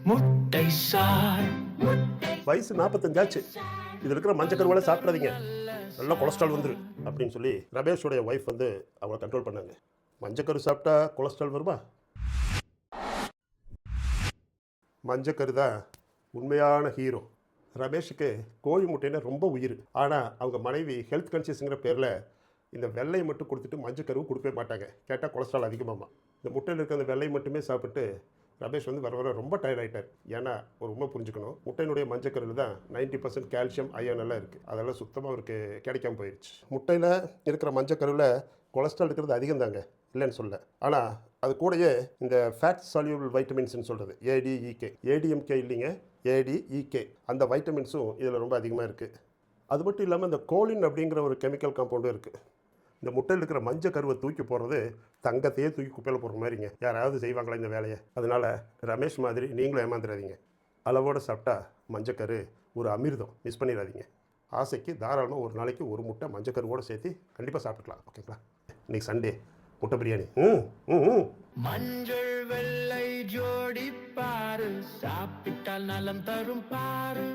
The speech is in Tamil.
முட்டை சார் வயசு 45 ஆச்சு. இது இருக்கிற மஞ்சக்கருவலை சாப்பிட்றாதீங்க, நல்லா கொலஸ்ட்ரால் வந்துரு அப்படின்னு சொல்லி ரமேஷோடைய ஒய்ஃப் வந்து அவங்கள கண்ட்ரோல் பண்ணாங்க. மஞ்சக்கரு சாப்பிட்டா கொலஸ்ட்ரால் வருமா? மஞ்சக்கரு தான் உண்மையான ஹீரோ. ரமேஷுக்கு கோழி முட்டைன்னா ரொம்ப உயிர். ஆனால் அவங்க மனைவி ஹெல்த் கான்சியஸுங்கிற பேரில் இந்த வெள்ளையை மட்டும் கொடுத்துட்டு மஞ்சக்கருவு கொடுக்கவே மாட்டாங்க. கேட்டால் கொலஸ்ட்ரால் அதிகமாமா. இந்த முட்டையில் இருக்க அந்த வெள்ளையை மட்டுமே சாப்பிட்டு ரமேஷ் வந்து வர வர ரொம்ப டயர்ட் ஆகிட்டார். ஏன்னா ஒரு உண்மை புரிஞ்சுக்கணும், முட்டையினுடைய மஞ்சக்கருவில் தான் 90% கால்சியம் அயன் எல்லாம் இருக்குது. அதெல்லாம் சுத்தமாக அவருக்கு கிடைக்காம போயிடுச்சு. முட்டையில் இருக்கிற மஞ்சக்கருவில் கொலஸ்ட்ரால் இருக்கிறது அதிகம் தாங்க, இல்லைன்னு சொல்ல. ஆனால் அது கூடயே இந்த ஃபேட் சால்யூபிள் வைட்டமின்ஸ்னு சொல்கிறது ஏடிஇகே, ஏடிஎம்கே இல்லைங்க, ஏடிஇகே, அந்த வைட்டமின்ஸும் இதில் ரொம்ப அதிகமாக இருக்குது. அது மட்டும் இல்லாமல் இந்த கோலின் அப்படிங்கிற ஒரு கெமிக்கல் காம்பவுண்டும் இருக்குது. இந்த முட்டையில் இருக்கிற மஞ்சள் கருவை தூக்கி போடுறது தங்கத்தையே தூக்கி குப்பையில் போடுற மாதிரிங்க. யாராவது செய்வாங்களா இந்த வேலையை? அதனால் ரமேஷ் மாதிரி நீங்களும் ஏமாந்துடாதீங்க. அளவோடு சாப்பிட்டா மஞ்சக்கரு ஒரு அமிர்தம், மிஸ் பண்ணிடாதீங்க. ஆசைக்கு தாராளமாக ஒரு நாளைக்கு ஒரு முட்டை மஞ்சக்கருவோடு சேர்த்து கண்டிப்பாக சாப்பிட்டுக்கலாம். ஓகேங்களா? இன்றைக்கி சண்டே, முட்டை பிரியாணி. மஞ்சள் வெள்ளை ஜோடி பாரு, சாப்பிட்டால் நலம் தரும் பாரு.